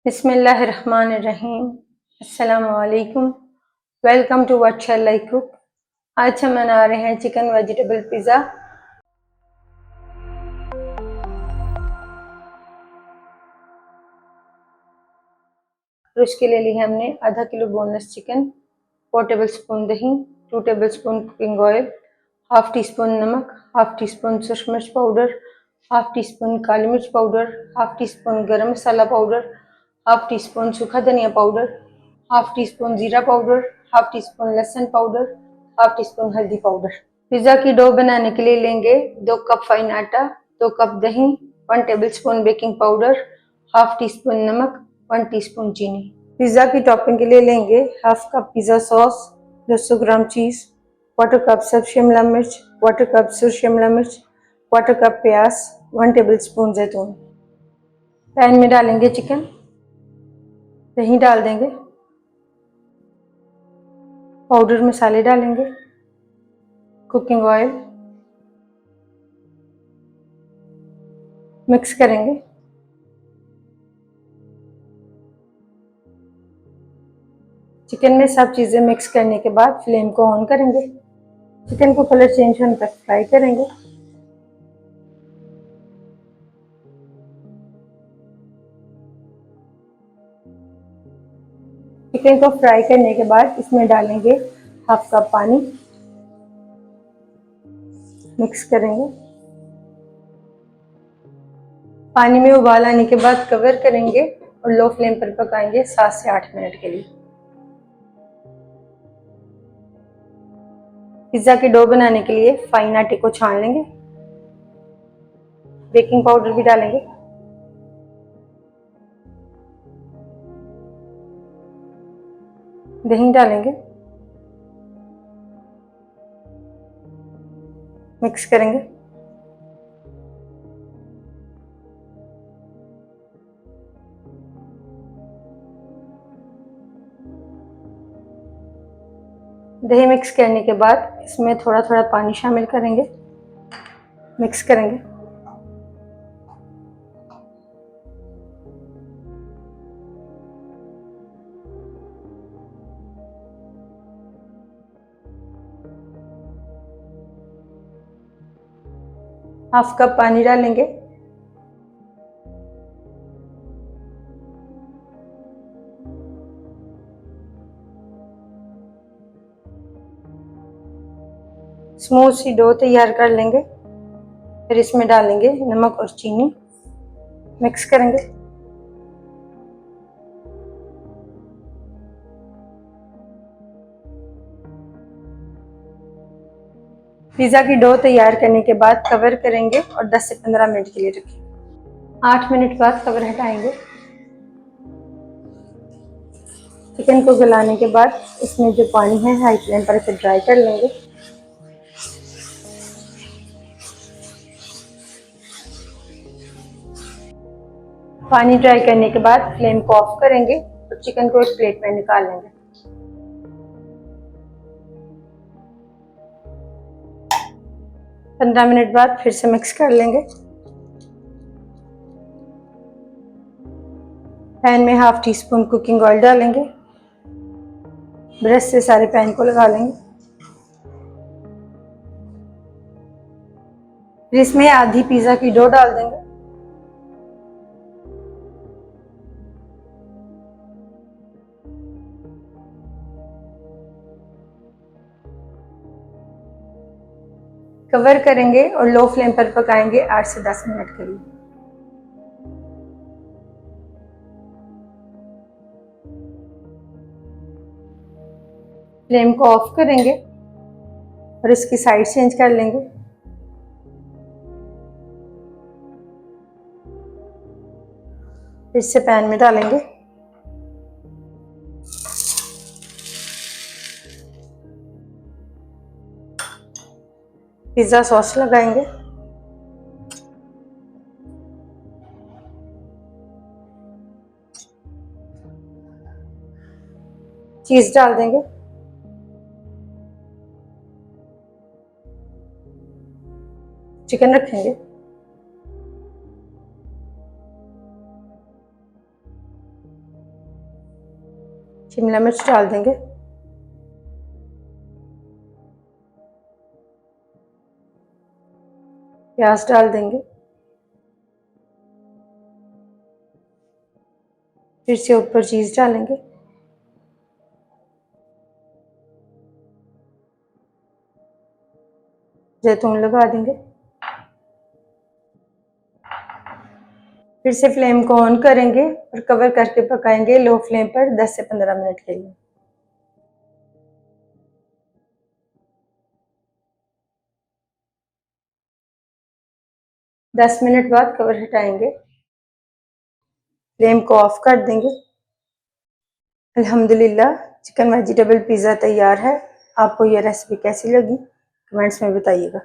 बिस्मिल्लाहिर्रहमानिर्रहीम। अस्सलामुअलैकुम। Welcome to what shall I cook. आज हम बना रहे हैं चिकन वेजिटेबल पिज़्ज़ा। और उसके लिए ली हमने आधा kilo boneless chicken, 4 table spoon दही, 2 table spoon cooking oil, half tea spoon नमक, हाफ टी स्पून सूरज मिर्च पाउडर, हाफ टी स्पून काली मिर्च पाउडर, हाफ टी स्पून गरम मसाला पाउडर, हाफ टी स्पून सूखा धनिया पाउडर, हाफ टी स्पून जीरा powder, half tea spoon लहसुन powder, half tea spoon हल्दी powder. Pizza की डो बनाने के लिए लेंगे 2 कप फाइन आटा, 2 कप दही, 1 table spoon baking powder, half tea spoon नमक, 1 टी स्पून चीनी। पिज़्ज़ा की टॉपिंग के लिए लेंगे हाफ कप पिज़्ज़ा सॉस, 200 ग्राम चीज़, 1/4 कप सब शिमला मिर्च, 1/4 कप सुर शिमला मिर्च, 1/4 कप प्याज, 1 टेबल स्पून जैतून। पैन में डालेंगे चिकन, दही डाल देंगे, पाउडर मसाले डालेंगे, कुकिंग ऑयल, मिक्स करेंगे। चिकन में सब चीज़ें मिक्स करने के बाद फ्लेम को ऑन करेंगे। चिकन को कलर चेंज होने तक फ्राई करेंगे। चिकन को फ्राई करने के बाद इसमें डालेंगे हाफ कप पानी, मिक्स करेंगे। पानी में उबाल आने के बाद कवर करेंगे और लो फ्लेम पर पकाएंगे 7 से 8 मिनट के लिए। पिज़्ज़ा की डो बनाने के लिए फाइन आटे को छान लेंगे, बेकिंग पाउडर भी डालेंगे, दही डालेंगे, मिक्स करेंगे। दही मिक्स करने के बाद इसमें थोड़ा थोड़ा पानी शामिल करेंगे, मिक्स करेंगे। हाफ कप पानी डालेंगे, स्मूथ सी डो तैयार कर लेंगे। फिर इसमें डालेंगे नमक और चीनी, मिक्स करेंगे। पिज़्ज़ा की डो तैयार करने के बाद कवर करेंगे और 10 से 15 मिनट के लिए रखेंगे। 8 मिनट बाद कवर हटाएंगे। चिकन को गलाने के बाद इसमें जो पानी है हाई फ्लेम पर इसे ड्राई कर लेंगे। पानी ड्राई करने के बाद फ्लेम को ऑफ करेंगे और चिकन को एक प्लेट में निकाल लेंगे। पंद्रह मिनट बाद फिर से मिक्स कर लेंगे। पैन में half tea spoon cooking oil डालेंगे, ब्रश से सारे पैन को लगा लेंगे। फिर इसमें आधी पिज़्ज़ा की डो डाल देंगे। कवर करेंगे और लो फ्लेम पर पकाएंगे 8 से 10 मिनट के लिए। फ्लेम को ऑफ करेंगे और इसकी साइड चेंज कर लेंगे। फिर से पैन में डालेंगे, पिज़्ज़ा सॉस लगाएंगे, चीज़ डाल देंगे, चिकन रखेंगे, शिमला मिर्च डाल देंगे, प्याज डाल देंगे, फिर से ऊपर चीज़ डालेंगे, जैतून लगा देंगे, फिर से फ्लेम को ऑन करेंगे और कवर करके पकाएंगे लो फ्लेम पर 10 से 15 मिनट के लिए। 10 मिनट बाद कवर हटाएंगे, फ्लेम को ऑफ कर देंगे। अल्हम्दुलिल्लाह चिकन वेजिटेबल पिज़्ज़ा तैयार है। आपको यह रेसिपी कैसी लगी कमेंट्स में बताइएगा।